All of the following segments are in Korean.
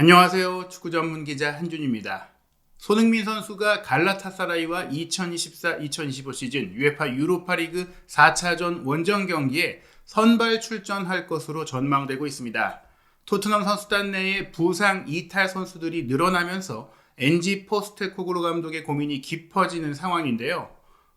안녕하세요. 축구 전문 기자 한준입니다. 손흥민 선수가 갈라타사라이와 2024-2025 시즌 UEFA 유로파리그 4차전 원정 경기에 선발 출전할 것으로 전망되고 있습니다. 토트넘 선수단 내에 부상 이탈 선수들이 늘어나면서 엔지 포스테코글루 감독의 고민이 깊어지는 상황인데요.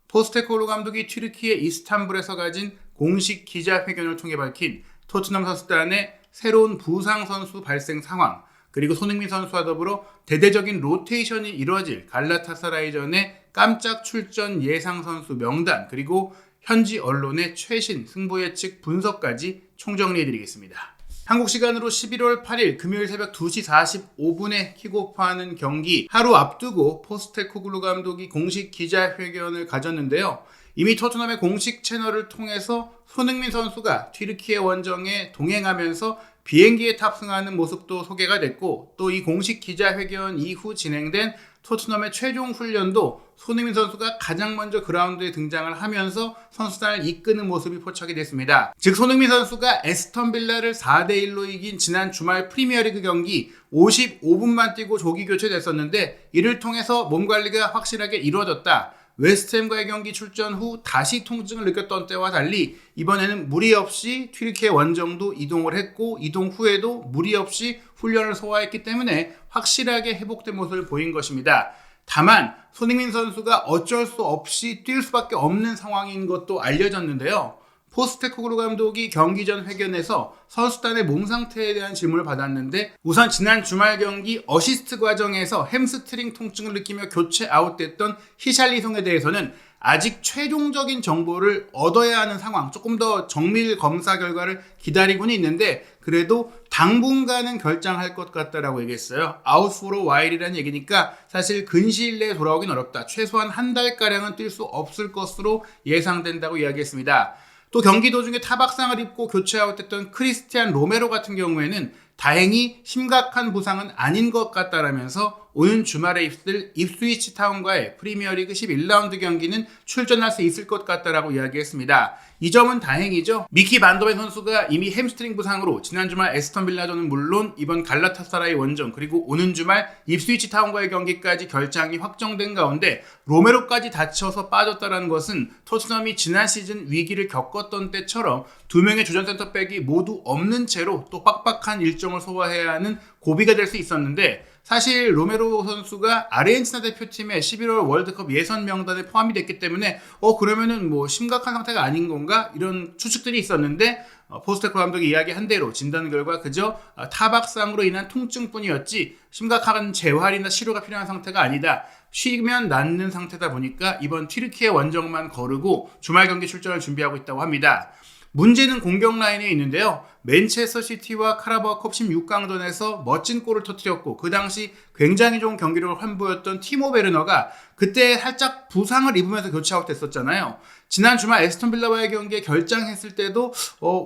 포스테코글루 감독이 튀르키예 이스탄불에서 가진 공식 기자회견을 통해 밝힌 토트넘 선수단의 새로운 부상 선수 발생 상황, 그리고 손흥민 선수와 더불어 대대적인 로테이션이 이루어질 갈라타사라이전의 깜짝 출전 예상 선수 명단, 그리고 현지 언론의 최신 승부 예측 분석까지 총정리해드리겠습니다. 한국 시간으로 11월 8일 금요일 새벽 2시 45분에 킥오프하는 경기 하루 앞두고 포스테코글루 감독이 공식 기자회견을 가졌는데요. 이미 토트넘의 공식 채널을 통해서 손흥민 선수가 튀르키예 원정에 동행하면서 비행기에 탑승하는 모습도 소개가 됐고, 또 이 공식 기자회견 이후 진행된 토트넘의 최종 훈련도 손흥민 선수가 가장 먼저 그라운드에 등장을 하면서 선수단을 이끄는 모습이 포착이 됐습니다. 즉 손흥민 선수가 에스턴 빌라를 4대1로 이긴 지난 주말 프리미어리그 경기 55분만 뛰고 조기 교체됐었는데, 이를 통해서 몸 관리가 확실하게 이루어졌다. 웨스트햄과의 경기 출전 후 다시 통증을 느꼈던 때와 달리 이번에는 무리 없이 튀르키예 원정도 이동을 했고, 이동 후에도 무리 없이 훈련을 소화했기 때문에 확실하게 회복된 모습을 보인 것입니다. 다만 손흥민 선수가 어쩔 수 없이 뛸 수밖에 없는 상황인 것도 알려졌는데요. 포스테코글루 감독이 경기 전 회견에서 선수단의 몸 상태에 대한 질문을 받았는데, 우선 지난 주말 경기 어시스트 과정에서 햄스트링 통증을 느끼며 교체 아웃됐던 히샬리송에 대해서는 아직 최종적인 정보를 얻어야 하는 상황, 조금 더 정밀 검사 결과를 기다리고는 있는데 그래도 당분간은 결장할 것 같다라고 얘기했어요. 아웃 포로 와일이라는 얘기니까 사실 근시일 내에 돌아오긴 어렵다. 최소한 한 달가량은 뛸 수 없을 것으로 예상된다고 이야기했습니다. 또 경기 도중에 타박상을 입고 교체 아웃됐던 크리스티안 로메로 같은 경우에는 다행히 심각한 부상은 아닌 것 같다라면서 오는 주말에 있을 입스위치 타운과의 프리미어리그 11라운드 경기는 출전할 수 있을 것 같다라고 이야기했습니다. 이 점은 다행이죠. 미키 반더벤 선수가 이미 햄스트링 부상으로 지난 주말 에스턴 빌라전은 물론 이번 갈라타사라이 원정, 그리고 오는 주말 입스위치 타운과의 경기까지 결장이 확정된 가운데 로메로까지 다쳐서 빠졌다는 것은 토트넘이 지난 시즌 위기를 겪었던 때처럼 두 명의 주전 센터백이 모두 없는 채로 또 빡빡한 일정을 소화해야 하는 고비가 될 수 있었는데, 사실 로메로 선수가 아르헨티나 대표팀의 11월 월드컵 예선 명단에 포함이 됐기 때문에 그러면은 뭐 심각한 상태가 아닌 건가? 이런 추측들이 있었는데 포스테코글루 감독이 이야기한 대로 진단 결과 그저 타박상으로 인한 통증뿐이었지 심각한 재활이나 치료가 필요한 상태가 아니다. 쉬면 낫는 상태다 보니까 이번 튀르키예 원정만 거르고 주말 경기 출전을 준비하고 있다고 합니다. 문제는 공격 라인에 있는데요. 맨체스터 시티와 카라바오컵 16강전에서 멋진 골을 터뜨렸고 그 당시 굉장히 좋은 경기력을 환보였던 티모 베르너가 그때 살짝 부상을 입으면서 교체 아웃됐었잖아요. 지난 주말 에스턴 빌라와의 경기에 결장했을 때도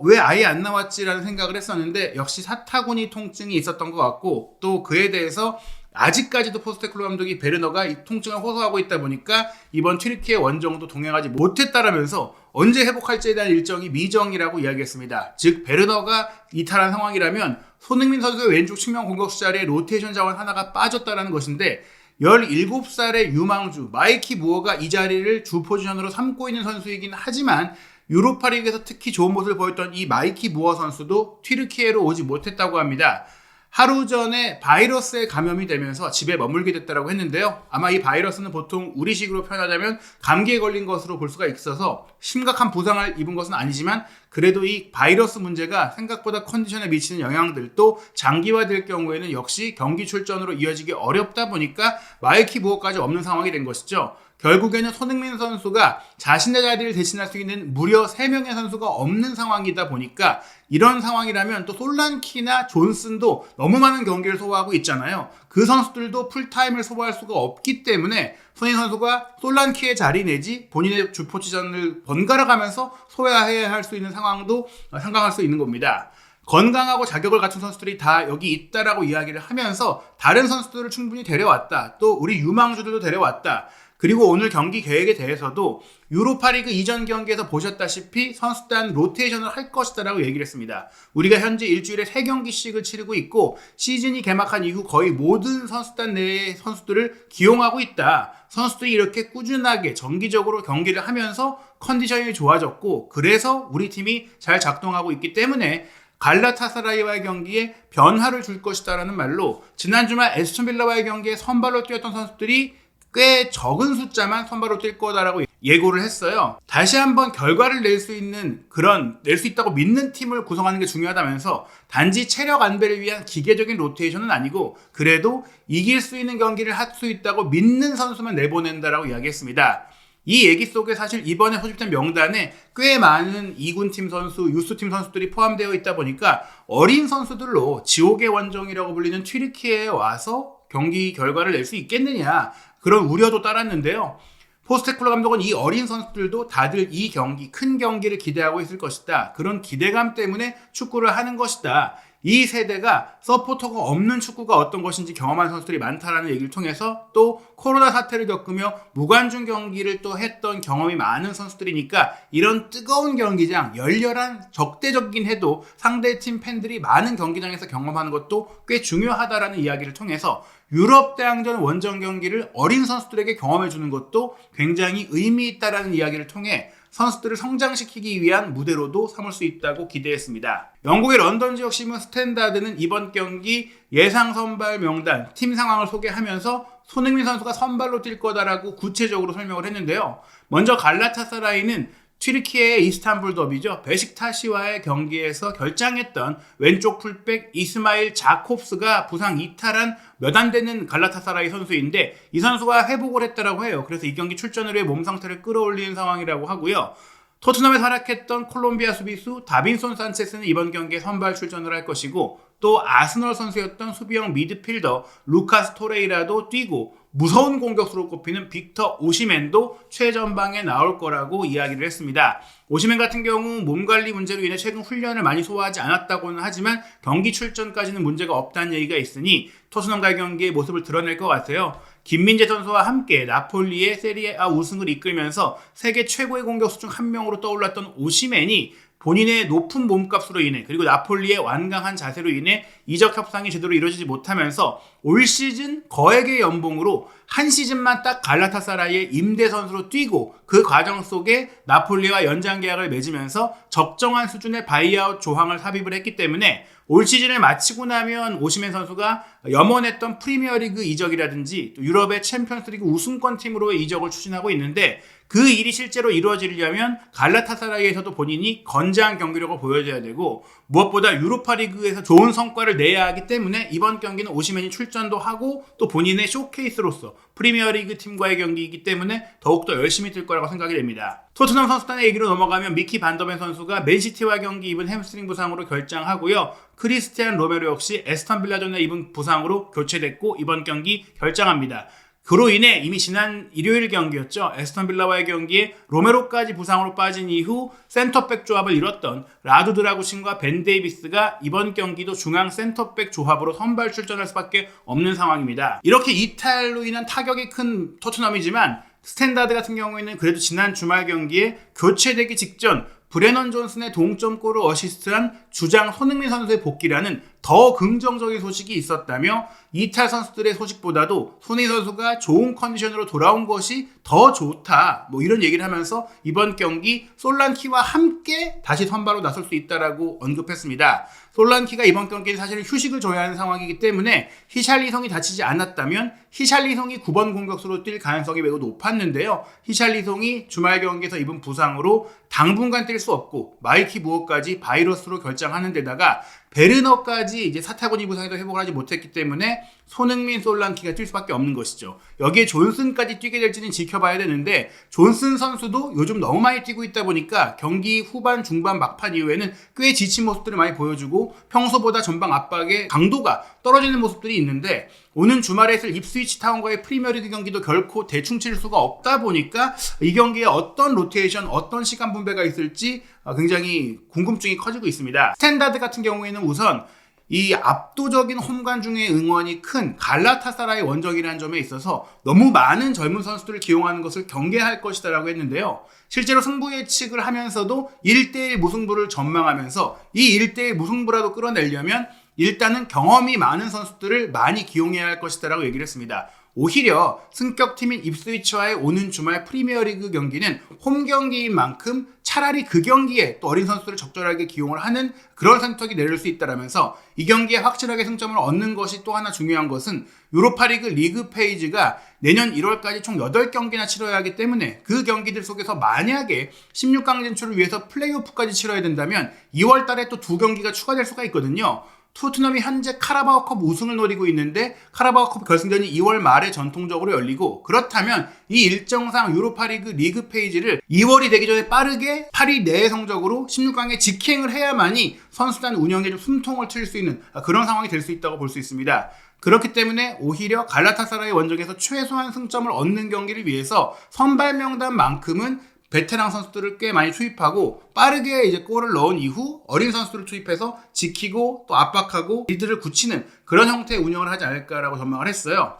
왜 아예 안 나왔지라는 생각을 했었는데 역시 사타구니 통증이 있었던 것 같고, 또 그에 대해서 아직까지도 포스테코글루 감독이 베르너가 이 통증을 호소하고 있다 보니까 이번 튀르키예 원정도 동행하지 못했다라면서 언제 회복할지에 대한 일정이 미정이라고 이야기했습니다. 즉 베르너가 이탈한 상황이라면 손흥민 선수의 왼쪽 측면 공격수 자리에 로테이션 자원 하나가 빠졌다라는 것인데, 17살의 유망주 마이키 무어가 이 자리를 주 포지션으로 삼고 있는 선수이긴 하지만 유로파리그에서 특히 좋은 모습을 보였던 이 마이키 무어 선수도 튀르키예로 오지 못했다고 합니다. 하루 전에 바이러스에 감염이 되면서 집에 머물게 됐다고 했는데요. 아마 이 바이러스는 보통 우리식으로 표현하자면 감기에 걸린 것으로 볼 수가 있어서 심각한 부상을 입은 것은 아니지만 그래도 이 바이러스 문제가 생각보다 컨디션에 미치는 영향들, 또 장기화될 경우에는 역시 경기 출전으로 이어지기 어렵다 보니까 마이키 무어까지 없는 상황이 된 것이죠. 결국에는 손흥민 선수가 자신의 자리를 대신할 수 있는 무려 3명의 선수가 없는 상황이다 보니까, 이런 상황이라면 또 솔란키나 존슨도 너무 많은 경기를 소화하고 있잖아요. 그 선수들도 풀타임을 소화할 수가 없기 때문에 손흥민 선수가 솔란키의 자리 내지 본인의 주 포지션을 번갈아 가면서 소화해야 할 수 있는 상황도 상상할 수 있는 겁니다. 건강하고 자격을 갖춘 선수들이 다 여기 있다라고 이야기를 하면서 다른 선수들을 충분히 데려왔다. 또 우리 유망주들도 데려왔다. 그리고 오늘 경기 계획에 대해서도 유로파리그 이전 경기에서 보셨다시피 선수단 로테이션을 할 것이다라고 얘기를 했습니다. 우리가 현재 일주일에 3경기씩을 치르고 있고 시즌이 개막한 이후 거의 모든 선수단 내의 선수들을 기용하고 있다. 선수들이 이렇게 꾸준하게 정기적으로 경기를 하면서 컨디션이 좋아졌고 그래서 우리 팀이 잘 작동하고 있기 때문에 갈라타사라이와의 경기에 변화를 줄 것이다라는 말로 지난 주말 에스톤 빌라와의 경기에 선발로 뛰었던 선수들이 꽤 적은 숫자만 선발로 뛸 거다라고 예고를 했어요. 다시 한번 결과를 낼 수 있다고 믿는 팀을 구성하는 게 중요하다면서 단지 체력 안배를 위한 기계적인 로테이션은 아니고 그래도 이길 수 있는 경기를 할 수 있다고 믿는 선수만 내보낸다라고 이야기했습니다. 이 얘기 속에 사실 이번에 소집된 명단에 꽤 많은 2군 팀 선수, 유스팀 선수들이 포함되어 있다 보니까 어린 선수들로 지옥의 원정이라고 불리는 튀르키예에 와서 경기 결과를 낼 수 있겠느냐 그런 우려도 따랐는데요. 포스테클로 감독은 이 어린 선수들도 다들 이 경기, 큰 경기를 기대하고 있을 것이다. 그런 기대감 때문에 축구를 하는 것이다. 이 세대가 서포터가 없는 축구가 어떤 것인지 경험한 선수들이 많다라는 얘기를 통해서 또 코로나 사태를 겪으며 무관중 경기를 또 했던 경험이 많은 선수들이니까 이런 뜨거운 경기장, 열렬한 적대적이긴 해도 상대팀 팬들이 많은 경기장에서 경험하는 것도 꽤 중요하다라는 이야기를 통해서 유럽 대항전 원정 경기를 어린 선수들에게 경험해 주는 것도 굉장히 의미 있다라는 이야기를 통해 선수들을 성장시키기 위한 무대로도 삼을 수 있다고 기대했습니다. 영국의 런던 지역 신문 스탠다드는 이번 경기 예상 선발 명단, 팀 상황을 소개하면서 손흥민 선수가 선발로 뛸 거다라고 구체적으로 설명을 했는데요. 먼저 갈라타사라이는 튀르키예의 이스탄불 더비죠. 베식타시와의 경기에서 결장했던 왼쪽 풀백 이스마일 자콥스가 부상 이탈한 몇 안 되는 갈라타사라이 선수인데 이 선수가 회복을 했다라고 해요. 그래서 이 경기 출전을 위해 몸 상태를 끌어올리는 상황이라고 하고요. 토트넘에 활약했던 콜롬비아 수비수 다빈손 산체스는 이번 경기에 선발 출전을 할 것이고 또 아스널 선수였던 수비형 미드필더 루카스 토레이라도 뛰고 무서운 공격수로 꼽히는 빅터 오시멘도 최전방에 나올 거라고 이야기를 했습니다. 오시멘 같은 경우 몸관리 문제로 인해 최근 훈련을 많이 소화하지 않았다고는 하지만 경기 출전까지는 문제가 없다는 얘기가 있으니 토트넘과의 경기의 모습을 드러낼 것 같아요. 김민재 선수와 함께 나폴리의 세리에A 우승을 이끌면서 세계 최고의 공격수 중 한 명으로 떠올랐던 오시멘이 본인의 높은 몸값으로 인해 그리고 나폴리의 완강한 자세로 인해 이적 협상이 제대로 이루어지지 못하면서 올 시즌 거액의 연봉으로 한 시즌만 딱 갈라타사라이의 임대 선수로 뛰고 그 과정 속에 나폴리와 연장 계약을 맺으면서 적정한 수준의 바이아웃 조항을 삽입을 했기 때문에 올 시즌을 마치고 나면 오시멘 선수가 염원했던 프리미어리그 이적이라든지 또 유럽의 챔피언스리그 우승권 팀으로의 이적을 추진하고 있는데 그 일이 실제로 이루어지려면 갈라타사라이에서도 본인이 건장한 경기력을 보여줘야 되고 무엇보다 유로파리그에서 좋은 성과를 내야 하기 때문에 이번 경기는 오시멘이 출전도 하고 또 본인의 쇼케이스로서 프리미어리그 팀과의 경기이기 때문에 더욱더 열심히 뛸 거라고 생각이 됩니다. 토트넘 선수단의 얘기로 넘어가면 미키 반더벤 선수가 맨시티와 경기 입은 햄스트링 부상으로 결장하고요. 크리스티안 로메로 역시 에스턴 빌라전에 입은 부상으로 교체됐고 이번 경기 결장합니다. 그로 인해 이미 지난 일요일 경기였죠. 에스턴 빌라와의 경기에 로메로까지 부상으로 빠진 이후 센터백 조합을 이뤘던 라두 드라구신과 벤 데이비스가 이번 경기도 중앙 센터백 조합으로 선발 출전할 수밖에 없는 상황입니다. 이렇게 이탈로 인한 타격이 큰 토트넘이지만 스탠다드 같은 경우에는 그래도 지난 주말 경기에 교체되기 직전 브레넌 존슨의 동점골을 어시스트한 주장 손흥민 선수의 복귀라는 더 긍정적인 소식이 있었다며 이탈 선수들의 소식보다도 손흥민 선수가 좋은 컨디션으로 돌아온 것이 더 좋다 이런 얘기를 하면서 이번 경기 솔란키와 함께 다시 선발로 나설 수 있다라고 언급했습니다. 솔란키가 이번 경기에 사실 휴식을 줘야 하는 상황이기 때문에 히샬리송이 다치지 않았다면 히샬리송이 9번 공격수로 뛸 가능성이 매우 높았는데요. 히샬리송이 주말 경기에서 입은 부상으로 당분간 뛸 수 없고 마이키 무어까지 바이러스로 결장하는 데다가 베르너까지 이제 사타구니 부상에도 회복을 하지 못했기 때문에 손흥민, 솔란키가 뛸 수밖에 없는 것이죠. 여기에 존슨까지 뛰게 될지는 지켜봐야 되는데 존슨 선수도 요즘 너무 많이 뛰고 있다 보니까 경기 후반, 중반, 막판 이후에는 꽤 지친 모습들을 많이 보여주고 평소보다 전방 압박의 강도가 떨어지는 모습들이 있는데 오는 주말에 있을 입스위치 타운과의 프리미어리그 경기도 결코 대충 칠 수가 없다 보니까 이 경기에 어떤 로테이션, 어떤 시간 분배가 있을지 굉장히 궁금증이 커지고 있습니다. 스탠다드 같은 경우에는 우선 이 압도적인 홈관중의 응원이 큰 갈라타사라이 원정이라는 점에 있어서 너무 많은 젊은 선수들을 기용하는 것을 경계할 것이다라고 했는데요. 실제로 승부 예측을 하면서도 1대1 무승부를 전망하면서 이 1대1 무승부라도 끌어내려면 일단은 경험이 많은 선수들을 많이 기용해야 할 것이다라고 얘기를 했습니다. 오히려 승격팀인 입스위치와의 오는 주말 프리미어리그 경기는 홈 경기인 만큼 차라리 그 경기에 또 어린 선수들을 적절하게 기용을 하는 그런 선택이 내릴 수 있다라면서 이 경기에 확실하게 승점을 얻는 것이 또 하나 중요한 것은 유로파리그 리그 페이지가 내년 1월까지 총 8경기나 치러야 하기 때문에 그 경기들 속에서 만약에 16강 진출을 위해서 플레이오프까지 치러야 된다면 2월 달에 또 2경기가 추가될 수가 있거든요. 토트넘이 현재 카라바오컵 우승을 노리고 있는데 카라바오컵 결승전이 2월 말에 전통적으로 열리고, 그렇다면 이 일정상 유로파리그 리그 페이지를 2월이 되기 전에 빠르게 8위 내의 성적으로 16강에 직행을 해야만이 선수단 운영에 좀 숨통을 트일 수 있는 그런 상황이 될 수 있다고 볼 수 있습니다. 그렇기 때문에 오히려 갈라타사라이 원정에서 최소한 승점을 얻는 경기를 위해서 선발 명단만큼은 베테랑 선수들을 꽤 많이 투입하고 빠르게 이제 골을 넣은 이후 어린 선수들을 투입해서 지키고 또 압박하고 리드를 굳히는 그런 형태의 운영을 하지 않을까라고 전망을 했어요.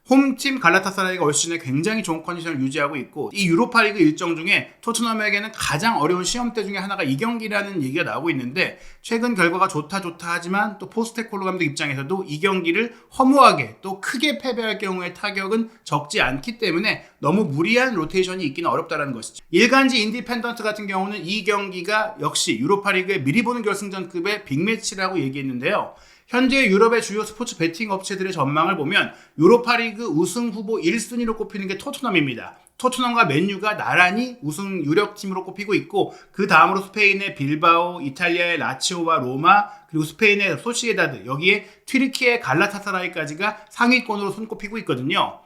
홈팀 갈라타사라이가 올 시즌에 굉장히 좋은 컨디션을 유지하고 있고, 이 유로파리그 일정 중에 토트넘에게는 가장 어려운 시험대 중에 하나가 이 경기라는 얘기가 나오고 있는데, 최근 결과가 좋다 하지만 또 포스테코글루 감독 입장에서도 이 경기를 허무하게 또 크게 패배할 경우의 타격은 적지 않기 때문에 너무 무리한 로테이션이 있기는 어렵다는 것이죠. 일간지 인디펜던트 같은 경우는 이 경기가 역시 유로파리그의 미리 보는 결승전급의 빅매치라고 얘기했는데요. 현재 유럽의 주요 스포츠 베팅 업체들의 전망을 보면 유로파리그 우승 후보 1순위로 꼽히는 게 토트넘입니다. 토트넘과 맨유가 나란히 우승 유력팀으로 꼽히고 있고, 그 다음으로 스페인의 빌바오, 이탈리아의 라치오와 로마, 그리고 스페인의 소시에다드, 여기에 튀르키의 갈라타사라이까지가 상위권으로 손꼽히고 있거든요.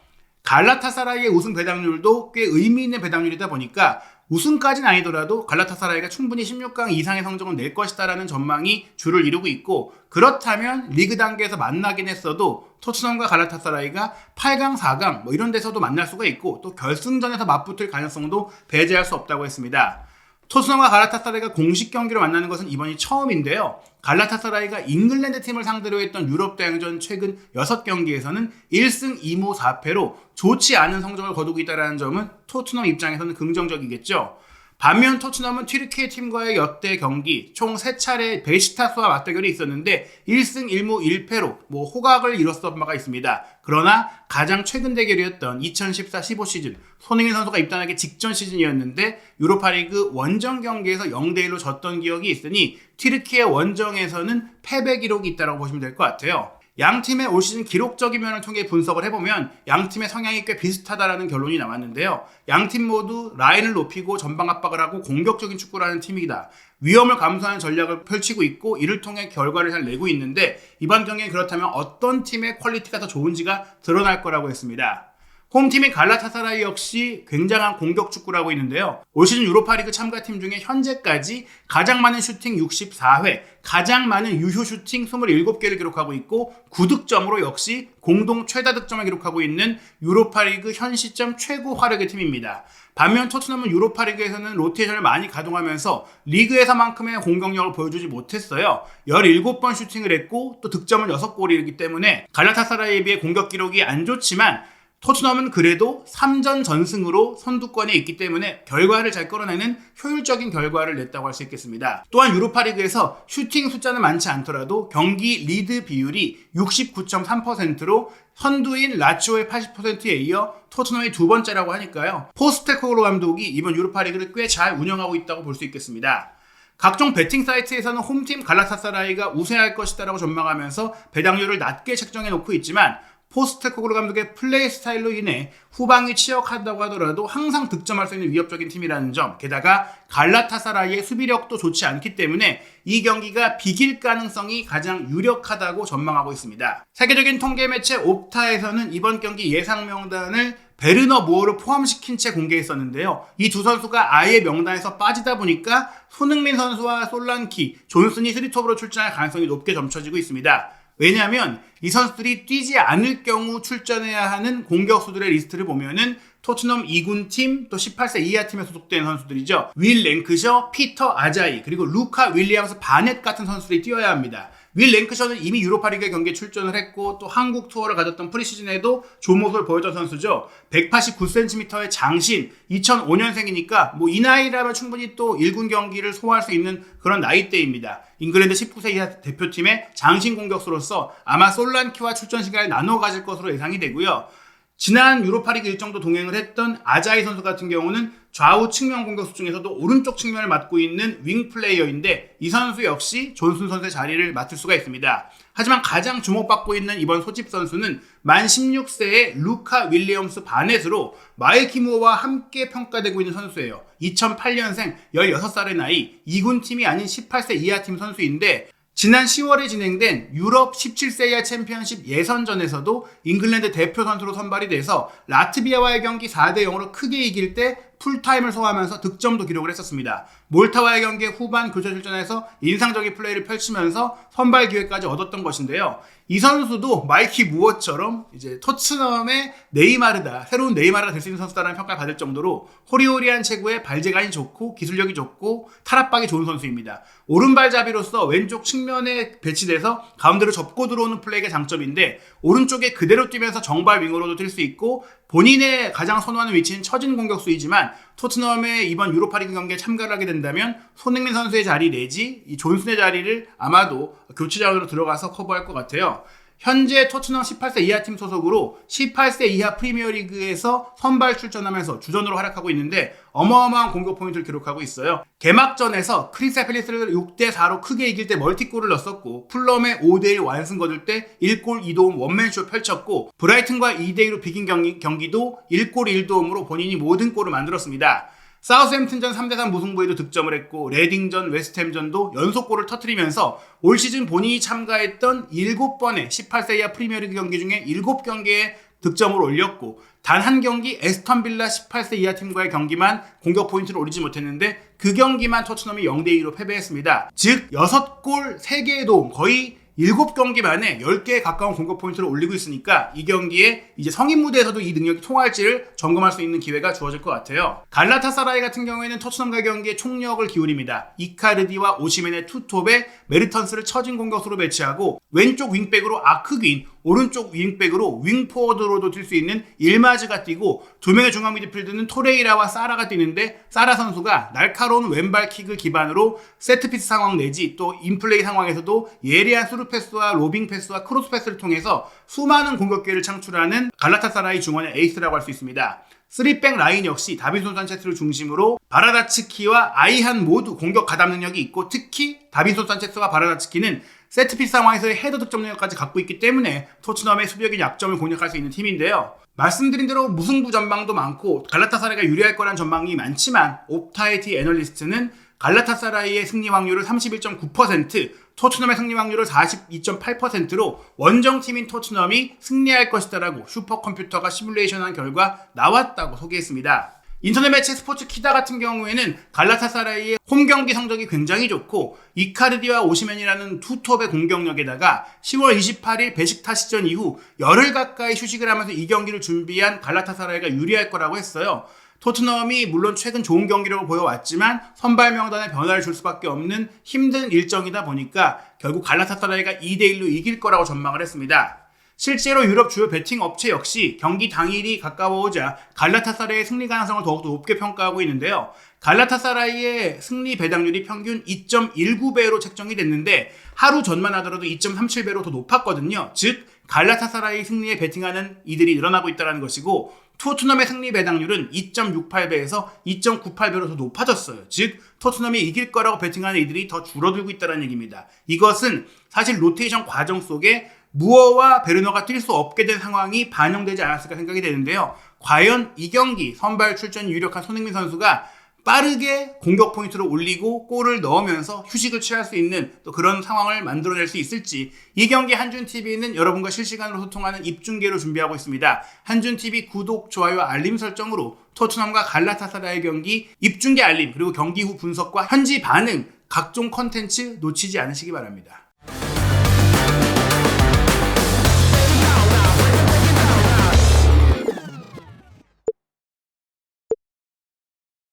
갈라타사라이의 우승 배당률도 꽤 의미 있는 배당률이다 보니까 우승까지는 아니더라도 갈라타사라이가 충분히 16강 이상의 성적을 낼 것이다라는 전망이 주를 이루고 있고, 그렇다면 리그 단계에서 만나긴 했어도 토트넘과 갈라타사라이가 8강, 4강 이런 데서도 만날 수가 있고, 또 결승전에서 맞붙을 가능성도 배제할 수 없다고 했습니다. 토트넘과 갈라타사라이가 공식 경기로 만나는 것은 이번이 처음인데요. 갈라타사라이가 잉글랜드 팀을 상대로 했던 유럽 대항전 최근 6경기에서는 1승 2무 4패로 좋지 않은 성적을 거두고 있다는 점은 토트넘 입장에서는 긍정적이겠죠. 반면 토트넘은 튀르키예 팀과의 역대 경기 총 3차례 베시타스와 맞대결이 있었는데 1승 1무 1패로 호각을 이뤘던 바가 있습니다. 그러나 가장 최근 대결이었던 2014-15 시즌, 손흥민 선수가 입단하기 직전 시즌이었는데 유로파리그 원정 경기에서 0대1로 졌던 기억이 있으니 튀르키예 원정에서는 패배 기록이 있다고 보시면 될 것 같아요. 양 팀의 올 시즌 기록적인 면을 통해 분석을 해보면 양 팀의 성향이 꽤 비슷하다라는 결론이 나왔는데요. 양 팀 모두 라인을 높이고 전방 압박을 하고 공격적인 축구를 하는 팀이다. 위험을 감수하는 전략을 펼치고 있고 이를 통해 결과를 잘 내고 있는데, 이번 경기는 그렇다면 어떤 팀의 퀄리티가 더 좋은지가 드러날 거라고 했습니다. 홈팀인 갈라타사라이 역시 굉장한 공격 축구를 하고 있는데요. 올 시즌 유로파리그 참가팀 중에 현재까지 가장 많은 슈팅 64회, 가장 많은 유효 슈팅 27개를 기록하고 있고, 9득점으로 역시 공동 최다 득점을 기록하고 있는 유로파리그 현 시점 최고 화력의 팀입니다. 반면 토트넘은 유로파리그에서는 로테이션을 많이 가동하면서 리그에서만큼의 공격력을 보여주지 못했어요. 17번 슈팅을 했고 또 득점은 6골이기 때문에 갈라타사라이에 비해 공격 기록이 안 좋지만, 토트넘은 그래도 3전 전승으로 선두권에 있기 때문에 결과를 잘 끌어내는 효율적인 결과를 냈다고 할 수 있겠습니다. 또한 유로파리그에서 슈팅 숫자는 많지 않더라도 경기 리드 비율이 69.3%로 선두인 라치오의 80%에 이어 토트넘이 두 번째라고 하니까요. 포스테코글루 감독이 이번 유로파리그를 꽤 잘 운영하고 있다고 볼 수 있겠습니다. 각종 베팅 사이트에서는 홈팀 갈라타사라이가 우세할 것이다라고 전망하면서 배당률을 낮게 책정해 놓고 있지만, 포스테코글루 감독의 플레이 스타일로 인해 후방이 취약하다고 하더라도 항상 득점할 수 있는 위협적인 팀이라는 점, 게다가 갈라타사라이의 수비력도 좋지 않기 때문에 이 경기가 비길 가능성이 가장 유력하다고 전망하고 있습니다. 세계적인 통계 매체 옵타에서는 이번 경기 예상 명단을 베르너 무어를 포함시킨 채 공개했었는데요. 이 두 선수가 아예 명단에서 빠지다 보니까 손흥민 선수와 솔란키, 존슨이 3톱으로 출전할 가능성이 높게 점쳐지고 있습니다. 왜냐하면 이 선수들이 뛰지 않을 경우 출전해야 하는 공격수들의 리스트를 보면은 토트넘 2군 팀, 또 18세 이하 팀에 소속된 선수들이죠. 윌 랭크셔, 피터 아자이, 그리고 루카 윌리엄스 바넷 같은 선수들이 뛰어야 합니다. 윌 랭크셔는 이미 유로파리그 경기에 출전을 했고 또 한국 투어를 가졌던 프리시즌에도 좋은 모습을 보였던 선수죠. 189cm의 장신, 2005년생이니까 뭐 이 나이라면 충분히 또 1군 경기를 소화할 수 있는 그런 나이대입니다. 잉글랜드 19세 이하 대표팀의 장신 공격수로서 아마 솔란키와 출전 시간을 나눠 가질 것으로 예상이 되고요. 지난 유로파리그 일정도 동행을 했던 아자이 선수 같은 경우는 좌우 측면 공격수 중에서도 오른쪽 측면을 맡고 있는 윙 플레이어인데 이 선수 역시 존슨 선수의 자리를 맡을 수가 있습니다. 하지만 가장 주목받고 있는 이번 소집 선수는 만 16세의 루카 윌리엄스 바넷으로 마이키 무어와 함께 평가되고 있는 선수예요. 2008년생 16살의 나이 2군 팀이 아닌 18세 이하 팀 선수인데 지난 10월에 진행된 유럽 17세 이하 챔피언십 예선전에서도 잉글랜드 대표 선수로 선발이 돼서 라트비아와의 경기 4대0으로 크게 이길 때 풀타임을 소화하면서 득점도 기록을 했었습니다. 몰타와의 경기 후반 교체 출전해서 인상적인 플레이를 펼치면서 선발 기회까지 얻었던 것인데요. 이 선수도 마이키 무어처럼 이제 토트넘의 네이마르다, 새로운 네이마르가 될 수 있는 선수다라는 평가를 받을 정도로 호리호리한 체구에 발재간이 좋고 기술력이 좋고 탈압박이 좋은 선수입니다. 오른발잡이로서 왼쪽 측면에 배치돼서 가운데로 접고 들어오는 플레이가 장점인데 오른쪽에 그대로 뛰면서 정발 윙으로도 뛸 수 있고 본인의 가장 선호하는 위치는 처진 공격수이지만 토트넘의 이번 유로파리그 경기에 참가를 하게 된다면 손흥민 선수의 자리 내지 이 존슨의 자리를 아마도 교체자원으로 들어가서 커버할 것 같아요. 현재 토트넘 18세 이하 팀 소속으로 18세 이하 프리미어리그에서 선발 출전하면서 주전으로 활약하고 있는데 어마어마한 공격 포인트를 기록하고 있어요. 개막전에서 크리스탈 팰리스를 6대4로 크게 이길 때 멀티골을 넣었고 풀럼의 5대1 완승 거둘 때 1골 2도움 원맨쇼 펼쳤고 브라이튼과 2대2로 비긴 경기도 1골 1도움으로 본인이 모든 골을 만들었습니다. 사우스햄튼전 3대3 무승부에도 득점을 했고 레딩전, 웨스트햄전도 연속골을 터뜨리면서 올 시즌 본인이 참가했던 7번의 18세 이하 프리미어리그 경기 중에 7경기에 득점을 올렸고 단 한 경기 에스턴 빌라 18세 이하 팀과의 경기만 공격 포인트를 올리지 못했는데 그 경기만 토트넘이 0대2로 패배했습니다. 즉 6골 3개의 도움, 거의 7경기 만에 10개에 가까운 공격 포인트를 올리고 있으니까 이 경기에 이제 성인 무대에서도 이 능력이 통할지를 점검할 수 있는 기회가 주어질 것 같아요. 갈라타사라이 같은 경우에는 토트넘과 경기에 총력을 기울입니다. 이카르디와 오시멘의 투톱에 메르턴스를 처진 공격수로 배치하고 왼쪽 윙백으로 아크긴, 오른쪽 윙백으로 윙포워드로도 뛸 수 있는 일마즈가 뛰고 두 명의 중앙 미드필드는 토레이라와 사라가 뛰는데 사라 선수가 날카로운 왼발킥을 기반으로 세트피스 상황 내지 또 인플레이 상황에서도 예리한 스루 패스와 로빙 패스와 크로스 패스를 통해서 수많은 공격 기회를 창출하는 갈라타사라이 중원의 에이스라고 할 수 있습니다. 3백 라인 역시 다빈손 산체스를 중심으로 바라다츠키와 아이한 모두 공격 가담 능력이 있고 특히 다빈손 산체스와 바라다츠키는 세트피스 상황에서의 헤더 득점 능력까지 갖고 있기 때문에 토트넘의 수비적인 약점을 공략할 수 있는 팀인데요. 말씀드린 대로 무승부 전망도 많고 갈라타사라이가 유리할 거란 전망이 많지만 옵타이티 애널리스트는 갈라타사라이의 승리 확률을 31.9%, 토트넘의 승리 확률을 42.8%로 원정팀인 토트넘이 승리할 것이다라고 슈퍼컴퓨터가 시뮬레이션한 결과 나왔다고 소개했습니다. 인터넷 매체 스포츠 키다 같은 경우에는 갈라타사라이의 홈경기 성적이 굉장히 좋고 이카르디와 오시멘이라는 투톱의 공격력에다가 10월 28일 베식타시전 이후 열흘 가까이 휴식을 하면서 이 경기를 준비한 갈라타사라이가 유리할 거라고 했어요. 토트넘이 물론 최근 좋은 경기력을 보여왔지만 선발 명단에 변화를 줄 수밖에 없는 힘든 일정이다 보니까 결국 갈라타사라이가 2대1로 이길 거라고 전망을 했습니다. 실제로 유럽 주요 베팅 업체 역시 경기 당일이 가까워오자 갈라타사라이의 승리 가능성을 더욱더 높게 평가하고 있는데요. 갈라타사라이의 승리 배당률이 평균 2.19배로 책정이 됐는데 하루 전만 하더라도 2.37배로 더 높았거든요. 즉 갈라타사라이 승리에 베팅하는 이들이 늘어나고 있다는 것이고 토트넘의 승리 배당률은 2.68배에서 2.98배로 더 높아졌어요. 즉 토트넘이 이길 거라고 베팅하는 이들이 더 줄어들고 있다는 얘기입니다. 이것은 사실 로테이션 과정 속에 무어와 베르너가 뛸 수 없게 된 상황이 반영되지 않았을까 생각이 되는데요. 과연 이 경기 선발 출전이 유력한 손흥민 선수가 빠르게 공격 포인트를 올리고 골을 넣으면서 휴식을 취할 수 있는 또 그런 상황을 만들어낼 수 있을지 이 경기 한준TV는 여러분과 실시간으로 소통하는 입중계로 준비하고 있습니다. 한준TV 구독, 좋아요, 알림 설정으로 토트넘과 갈라타사라의 경기 입중계 알림 그리고 경기 후 분석과 현지 반응 각종 컨텐츠 놓치지 않으시기 바랍니다.